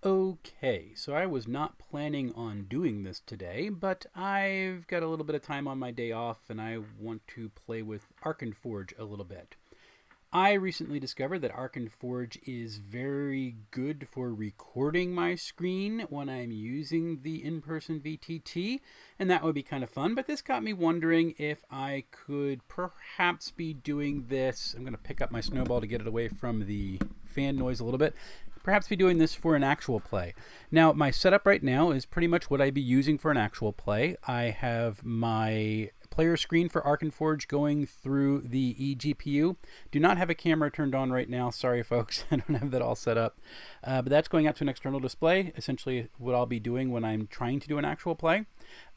Okay, so I was not planning on doing this today, but I've got a little bit of time on my day off and I want to play with Arkenforge a little bit. I recently discovered that Arkenforge is very good for recording my screen when I'm using the in-person VTT, and that would be kind of fun, but this got me wondering if I could perhaps be doing this. I'm going to pick up my snowball to get it away from the fan noise a little bit. Perhaps be doing this for an actual play. Now, my setup right now is pretty much what I'd be using for an actual play. I have my player screen for Arkenforge going through the eGPU. Do not have a camera turned on right now. Sorry, folks. I don't have that all set up. But that's going out to an external display, essentially what I'll be doing when I'm trying to do an actual play.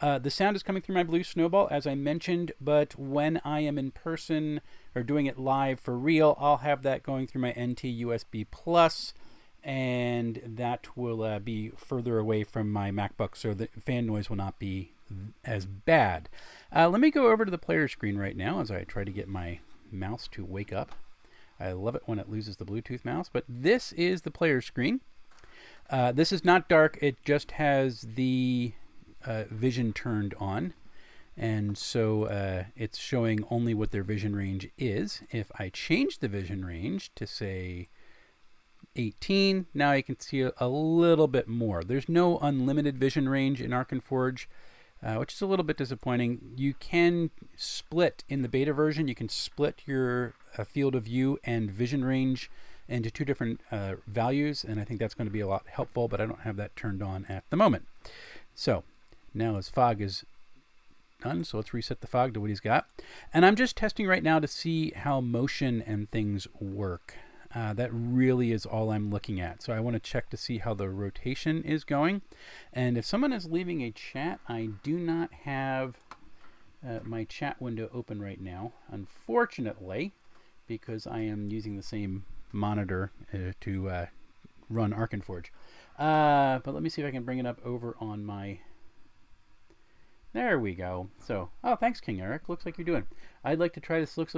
The sound is coming through my Blue Snowball, as I mentioned, but when I am in person or doing it live for real, I'll have that going through my NT USB Plus, and that will be further away from my MacBook, so the fan noise will not be as bad. Let me go over to the player screen right now as I try to get my mouse to wake up. I love it when it loses the Bluetooth mouse, but this is the player screen. This is not dark, it just has the vision turned on, and so it's showing only what their vision range is. If I change the vision range to, say, 18, now you can see a little bit more. There's no unlimited vision range in Arkenforge, which is a little bit disappointing. You can split in the beta version, you can split your field of view and vision range into two different values, and I think that's going to be a lot helpful, but I don't have that turned on at the moment. So now his fog is done, so let's reset the fog to what he's got. And I'm just testing right now to see how motion and things work. That really is all I'm looking at. So I want to check to see how the rotation is going. And if someone is leaving a chat, I do not have my chat window open right now, unfortunately, because I am using the same monitor to run Arkenforge. But let me see if I can bring it up over on my... There we go. So, oh, thanks, King Eric. Looks like you're doing. I'd like to try this. Looks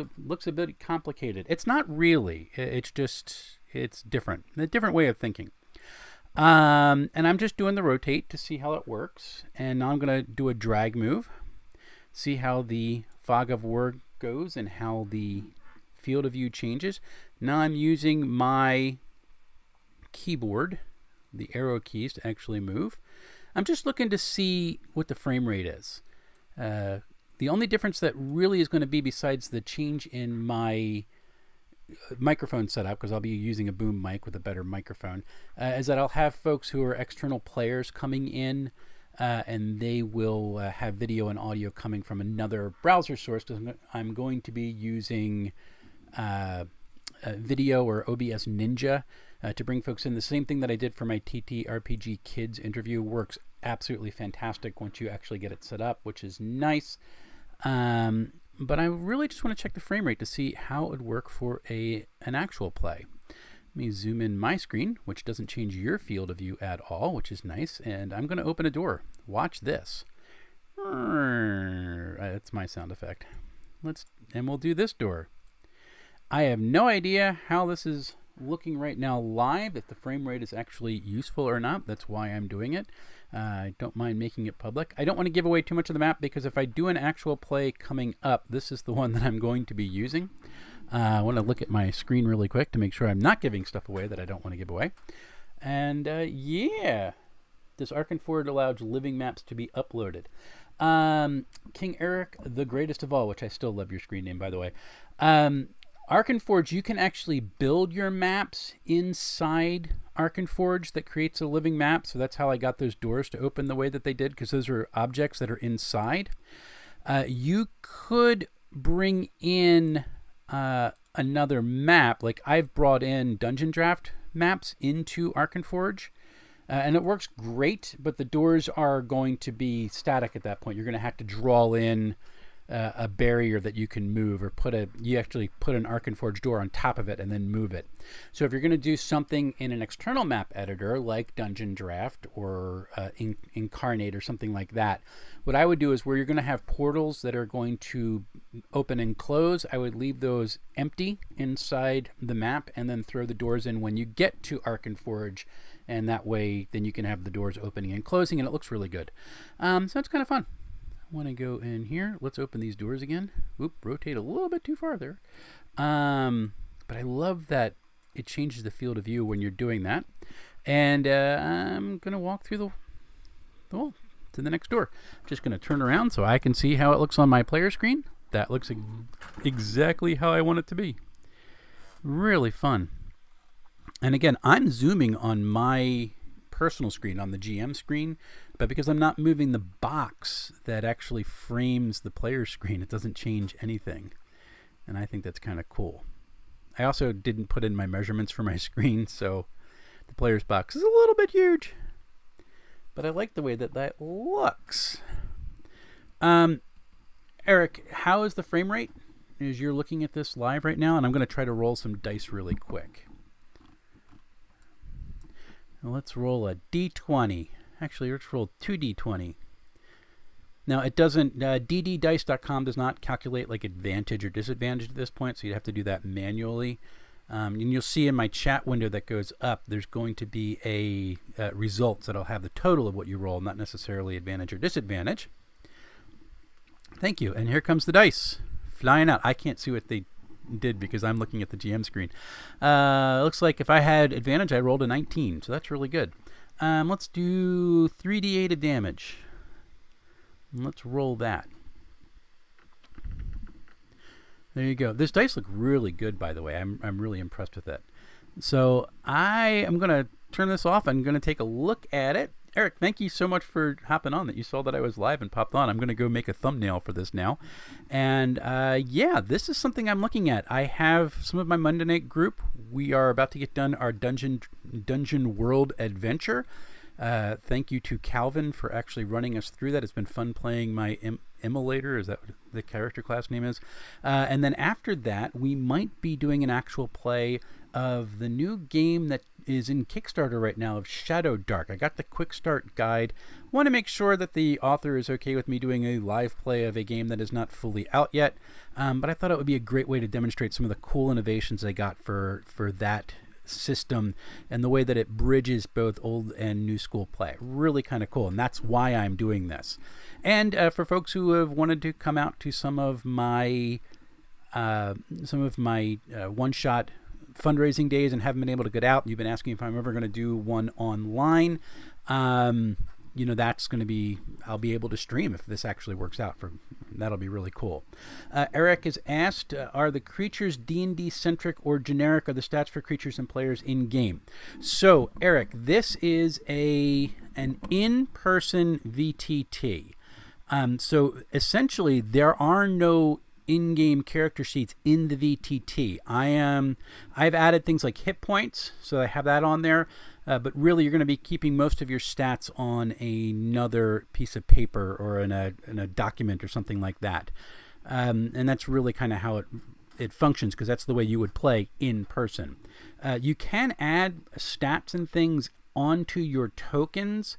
a bit complicated. It's not really. It's just, it's different. A different way of thinking. And I'm just doing the rotate to see how it works. And now I'm going to do a drag move. See how the fog of war goes and how the field of view changes. Now I'm using my keyboard, the arrow keys, to actually move. I'm just looking to see what the frame rate is. The only difference that really is going to be, besides the change in my microphone setup, because I'll be using a boom mic with a better microphone, is that I'll have folks who are external players coming in, and they will have video and audio coming from another browser source. I'm going to be using video or OBS Ninja to bring folks in. The same thing that I did for my TTRPG Kids interview works absolutely fantastic once you actually get it set up, which is nice. But I really just want to check the frame rate to see how it would work for an actual play. Let me zoom in my screen, which doesn't change your field of view at all, which is nice. And I'm going to open a door. Watch this. That's my sound effect. And we'll do this door. I have no idea how this is looking right now live, if the frame rate is actually useful or not. That's why I'm doing it. I don't mind making it public. I don't want to give away too much of the map, because if I do an actual play coming up, this is the one that I'm going to be using. I want to look at my screen really quick to make sure I'm not giving stuff away that I don't want to give away. And yeah, this Arkenforge allows living maps to be uploaded. King Eric, the greatest of all, which I still love your screen name, by the way. Arkenforge, you can actually build your maps inside Arkenforge that creates a living map. So that's how I got those doors to open the way that they did, because those are objects that are inside. You could bring in another map. Like I've brought in Dungeon Draft maps into Arkenforge, and it works great, but the doors are going to be static at that point. You're going to have to draw in a barrier that you can move, or you actually put an Arkenforge door on top of it and then move it. So if you're going to do something in an external map editor like Dungeon Draft or Incarnate or something like that, what I would do is where you're going to have portals that are going to open and close, I would leave those empty inside the map and then throw the doors in when you get to Arkenforge, and that way then you can have the doors opening and closing, and it looks really good. So it's kind of fun. I want to go in here. Let's open these doors again. Oop, rotate a little bit too far there. But I love that it changes the field of view when you're doing that. And I'm going to walk through the wall to the next door. Just going to turn around so I can see how it looks on my player screen. That looks exactly how I want it to be. Really fun. And again, I'm zooming on my personal screen, on the GM screen, but because I'm not moving the box that actually frames the player screen, it doesn't change anything. And I think that's kind of cool. I also didn't put in my measurements for my screen, so the player's box is a little bit huge. But I like the way that looks. Eric, how is the frame rate as you're looking at this live right now? And I'm going to try to roll some dice really quick. Let's roll a d20. Actually, let's roll 2d20. Now, it doesn't, dddice.com does not calculate like advantage or disadvantage at this point, so you'd have to do that manually. And you'll see in my chat window that goes up, there's going to be a results that'll have the total of what you roll, not necessarily advantage or disadvantage. Thank you. And here comes the dice flying out. I can't see what they did because I'm looking at the GM screen. Looks like if I had advantage, I rolled a 19, so that's really good. Let's do 3d8 of damage. Let's roll that. There you go. This dice look really good, by the way. I'm really impressed with it. So I am going to turn this off. I'm going to take a look at it. Eric, thank you so much for hopping on, that you saw that I was live and popped on. I'm going to go make a thumbnail for this now. And yeah, this is something I'm looking at. I have some of my Monday night group. We are about to get done our Dungeon World adventure. Thank you to Calvin for actually running us through that. It's been fun playing my Immolator, is that what the character class name is? And then after that, we might be doing an actual play of the new game that is in Kickstarter right now of Shadow Dark. I got the quick start guide. Want to make sure that the author is okay with me doing a live play of a game that is not fully out yet. But I thought it would be a great way to demonstrate some of the cool innovations I got for that system and the way that it bridges both old and new school play. Really kind of cool, and that's why I'm doing this. And for folks who have wanted to come out to some of my one-shot fundraising days and haven't been able to get out, you've been asking if I'm ever going to do one online, you know, that's going to be, I'll be able to stream if this actually works out. That'll be really cool. Eric has asked, are the creatures D&D centric or generic? Are the stats for creatures and players in game? So Eric, this is an in-person VTT. So essentially there are no in-game character sheets in the VTT. I've added things like hit points, so I have that on there. But really, you're going to be keeping most of your stats on another piece of paper or in a document or something like that. And that's really kind of how it functions, because that's the way you would play in person. You can add stats and things onto your tokens,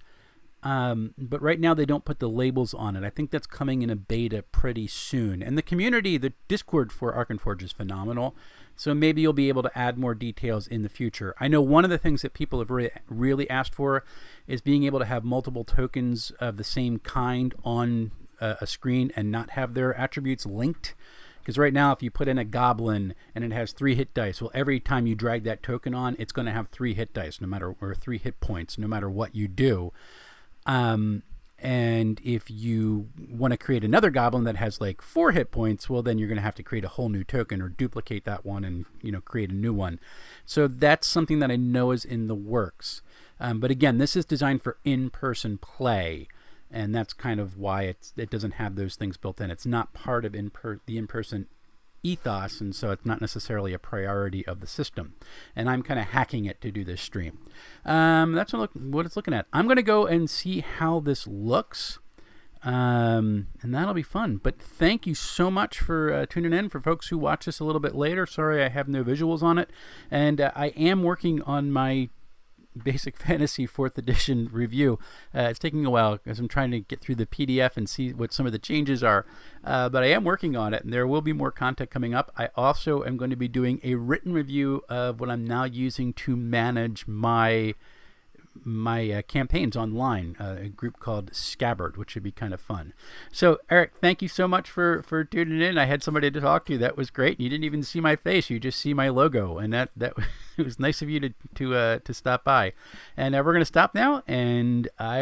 but right now they don't put the labels on it. I think that's coming in a beta pretty soon. And the community, the Discord for Arkenforge is phenomenal. So maybe you'll be able to add more details in the future. I know one of the things that people have really asked for is being able to have multiple tokens of the same kind on a screen and not have their attributes linked. Because right now, if you put in a goblin and it has 3 hit dice, well, every time you drag that token on, it's going to have 3 hit dice, or 3 hit points, no matter what you do. And if you want to create another goblin that has like 4 hit points, well, then you're going to have to create a whole new token or duplicate that one and, you know, create a new one. So that's something that I know is in the works. But again, this is designed for in-person play, and that's kind of why it doesn't have those things built in. It's not part of the in-person ethos, and so it's not necessarily a priority of the system. And I'm kind of hacking it to do this stream. That's what it's looking at. I'm going to go and see how this looks. and that'll be fun. But thank you so much for tuning in. For folks who watch this a little bit later, sorry I have no visuals on it. And I am working on my Basic Fantasy 4th edition review. It's taking a while because I'm trying to get through the PDF and see what some of the changes are. But I am working on it, and there will be more content coming up. I also am going to be doing a written review of what I'm now using to manage my campaigns online, a group called Scabbard, which should be kind of fun. So, Eric, thank you so much for tuning in. I had somebody to talk to. That was great. You didn't even see my face. You just see my logo, and that it was nice of you to stop by. And we're going to stop now, and I